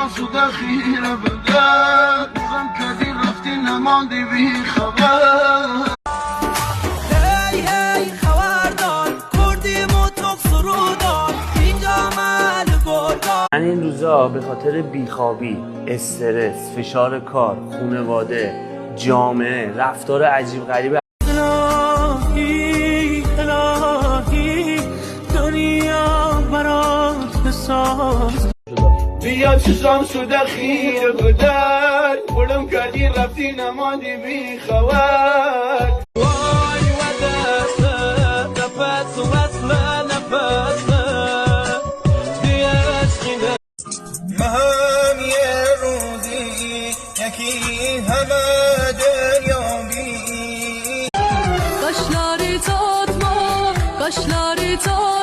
شانس و دخیره بدر بودم کردی رفتی نماندی بی خبر هی هی خبردار کردیم و تک سرودار اینجا عمل گردار. من این روزا به خاطر بیخوابی، استرس، فشار کار، خانواده، جامعه، رفتار عجیب غریب الهی الهی دنیا برات بساز. بیا چشام شده خیره بدر بودم کردی رفتی نماندی بی خبر وای و دست نفس و وصل نفس دیگه عشقی مهم یه روزی یکی همه دنیا بی Kaşları tutma, kaşları tut.